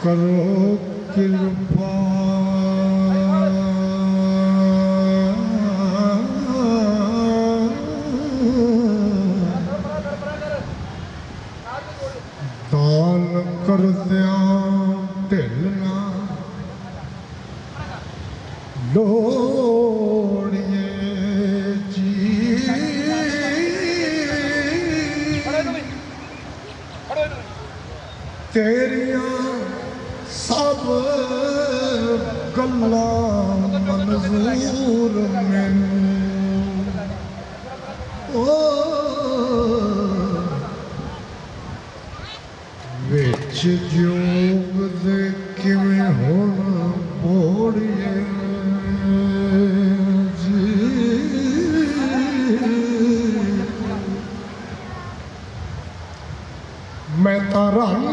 करो कृपा दान कर दिया ढिल ना लोड़िए जी तेरिया सब गल्लां मंजूर मैनू विच जोग दे किवें हुण बोड़िए जी मैं तां रन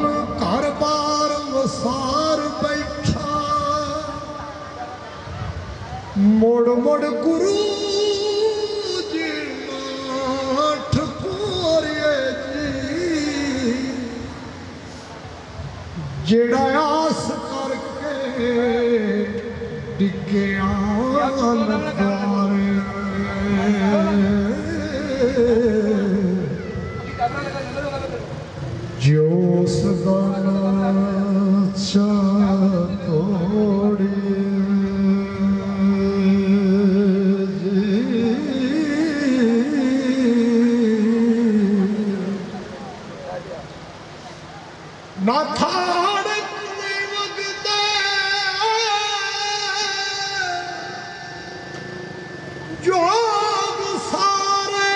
घर बार वसार बैठा मुड़ मुड़ गुरु जी नाठ कोरिए जी जेड़ा आस करके डिग्गिया जो सदाना तोड़ी ना थाड़ वगदे जोग सारे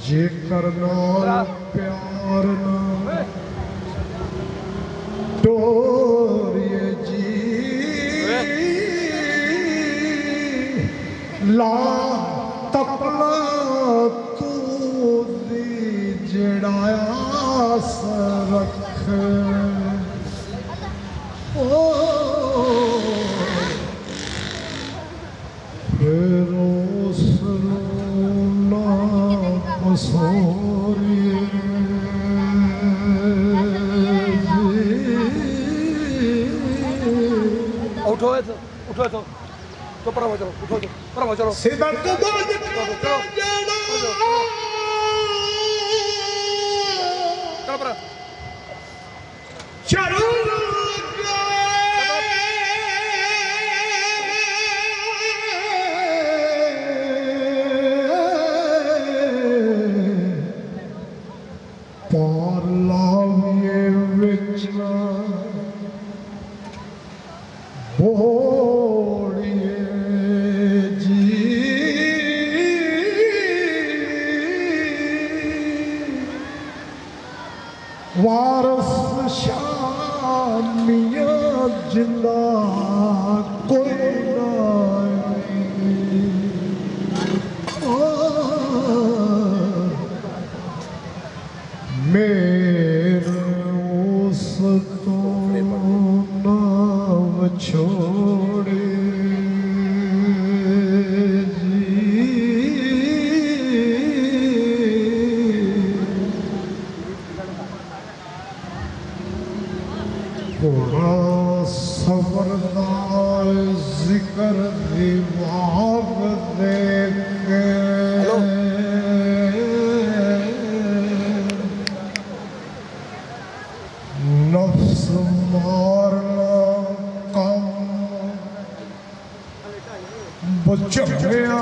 जे करना प्यार ना डोरिए जी ला तपना तू दी जड़ा आस रख ओ फिर उसनू ना मसूरिए उठो तो तो पर चलो उठो तो पर चलो सीधा तो बाज चलो पर चलो पार लाविए विचला बोड़िए जी वारस शामियां जिंदा कोई मेरे उस तो नाव छोड़े थोड़ा सबरदार जिक्र दिमाग देख नफ्स मारना कम बचड़िया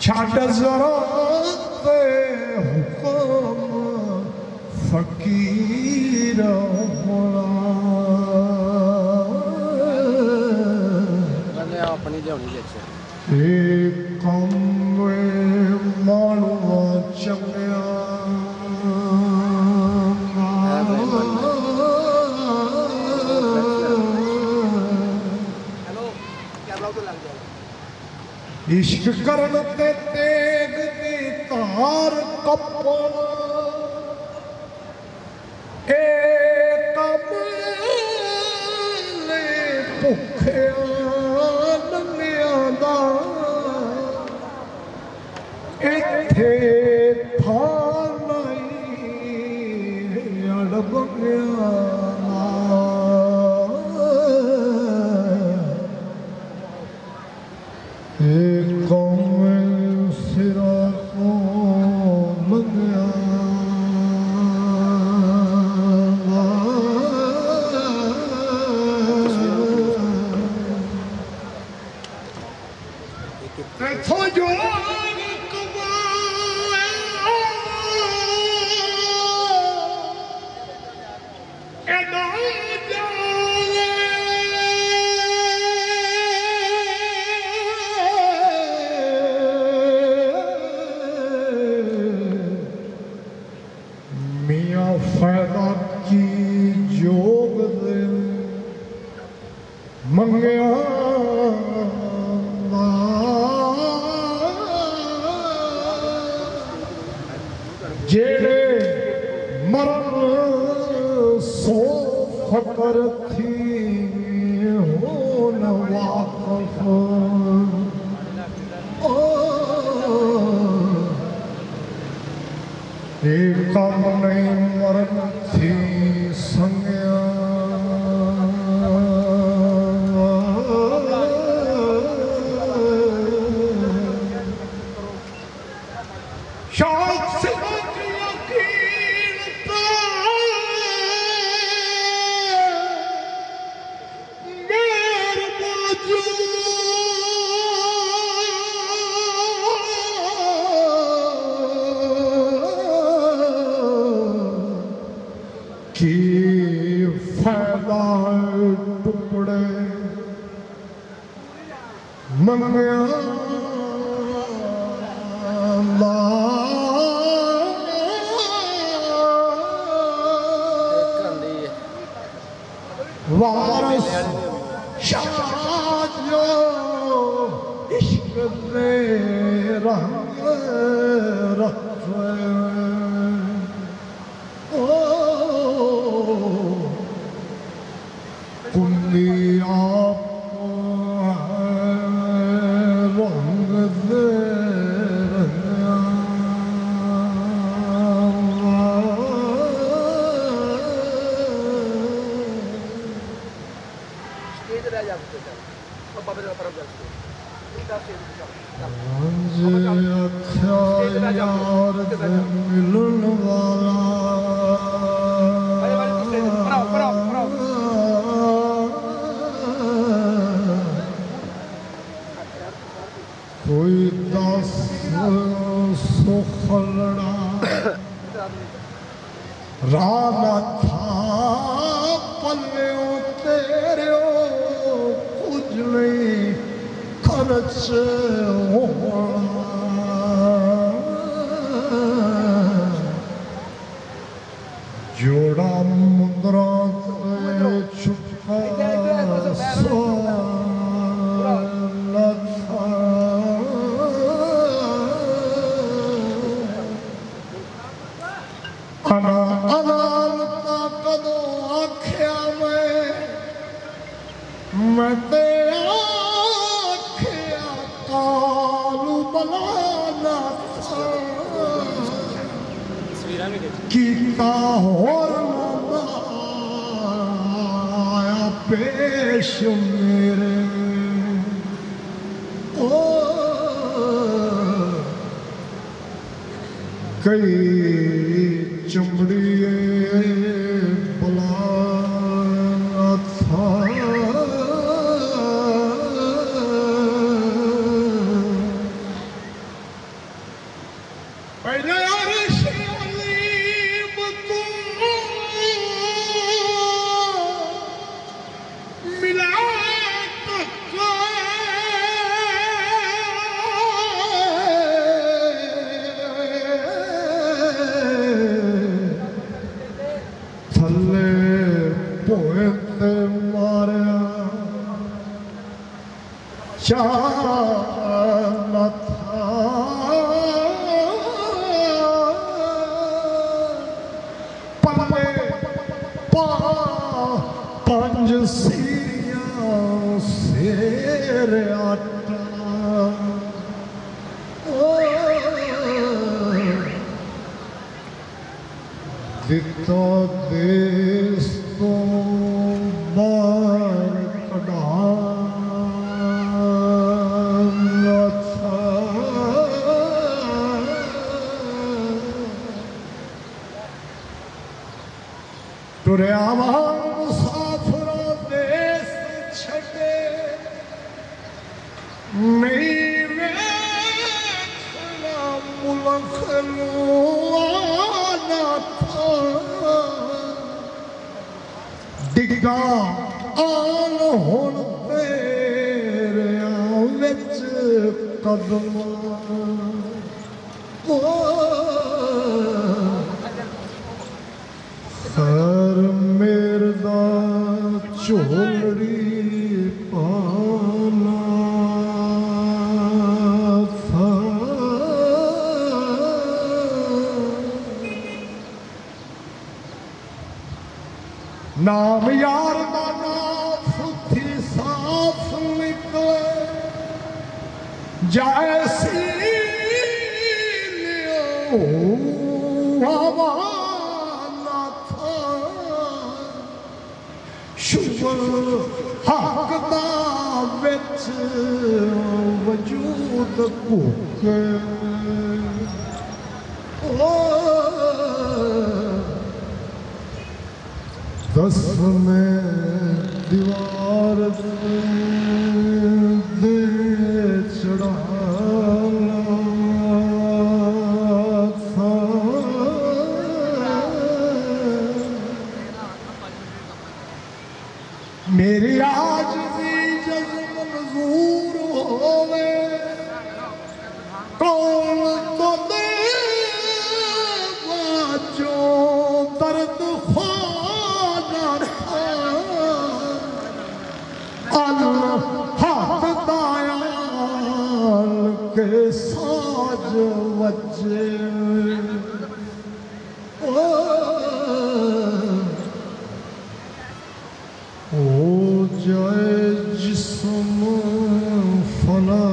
छाट जरा ते हुक्म फकीर होना अपनी लियानी जैसे कम मानवा चंगिया इश्क करन ते तेग दी तार कपन ए फायदा की जोग दे मंगया जेड़े मरण सो फकर थी हो न वाकफ कम नहीं मरण थी संज्ञा शायद से यकीन था मेरे कि फायदा टुकड़े मंगया वारस शाजो इश्क दे रंग रखे कुंडी आप रंग दे यार मिलन वाला कोई दस सुखलड़ा राना था पल्ले तेरे कुछ नहीं खर्च होना जोड़ा मुद्रा छुपा अदालता कदों आख्या मैं ते आख्या कालू बलाना कीता होर आया पेश मेरे ओ कई चमड़ी बला था पहले मिला थले पोए ते मारिया चान था पल्ले पंज सीरिया शेर आटा दिता देश तो बार कढ़ाना था तुरे आवाम मुसाफरा देश छड़े नहीं वेखना मुल्क लुआना था डिगा आन हुण तेरे विच कदम ਝੋਲੜੀ ਪਾਲਾ ਥਾ ਨਾਮ ਯਾਰ ਦਾ ਨਾਮ ਸੁੱਥੀ ਸਾਫ ਨਿਕਲੇ ਜੈਸੀ ਲਿਓ ਹਵਾ ਨਾ ਥਾ ਸ਼ੁਭਰ ਹੱਕ ਦਾ ਵਿੱਚ ਵਜੂਦ ਭੁੱਕੇ दस में दीवार दे चढ़ाना था मेरी आज भी जज्ब मंजूर होवे कौन तो दे जो दर्द हाथ दायाल के साज वजे ओ जाए जिस्म फना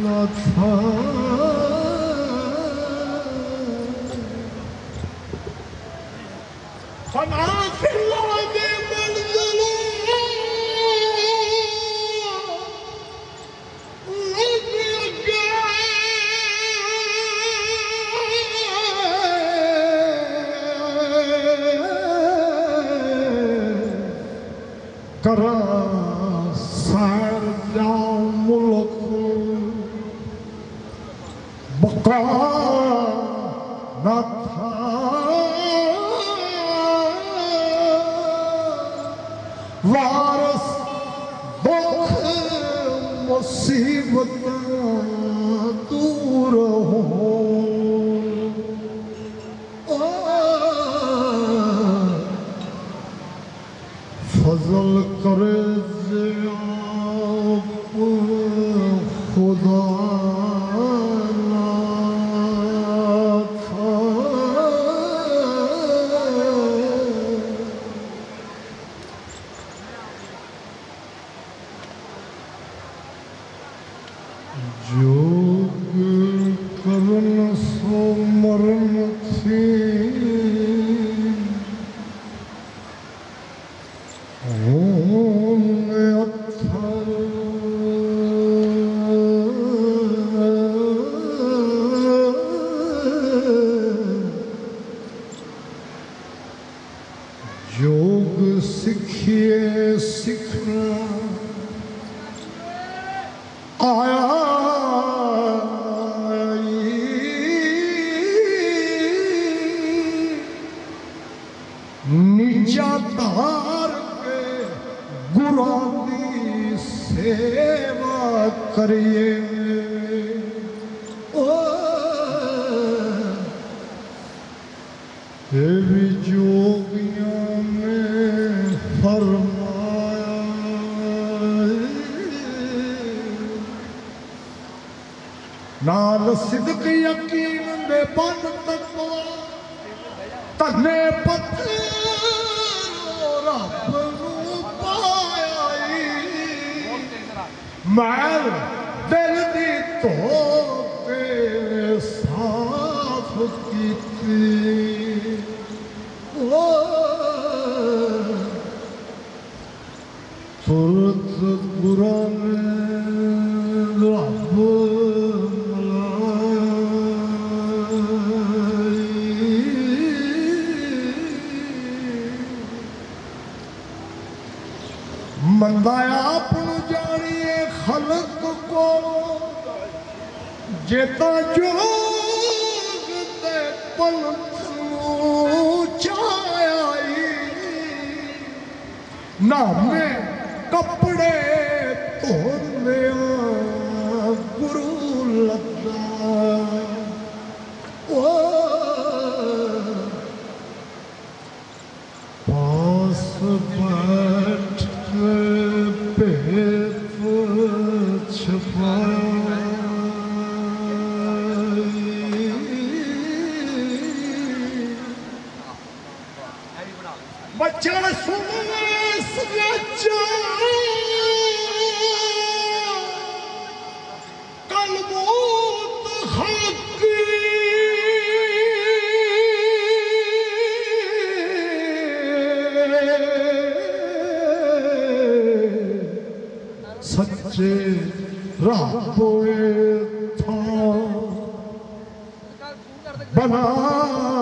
न था फना फिल्लादे करा सैर जाऊं मुल्क बका न था वारस दुख मुसीबत दूर हो फजल करे खुदा ना था जोग करन सो मरन थी योग सीखिए सीखना आया नीचा धार के गुरां दी सेवा करिए ये भी जोगियों ने फरमाया नाल सिद्क यकीन दे बन तकवा तने पत्थर रब नूं पाया मैल दिल दी धो के साफ कीती सुरत गुरा ने रब मंदा आपन जानिए खलक को जेता जोग ते पंथ नूं चाया नामे कपड़े धोने गुरु लगा ओ जड़ सुनेस रचा कलबोत हकी सच्चे रब था बनाई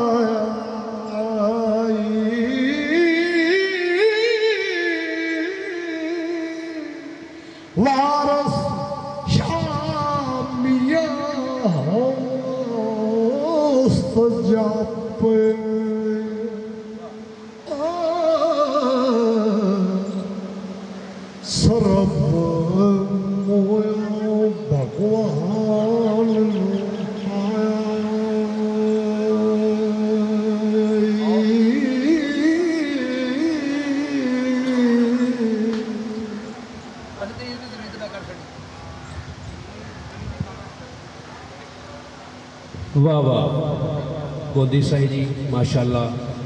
वारस शामिया सजापे सरब मोयो भगवान वाह वाह गोदी साई जी माशाल्लाह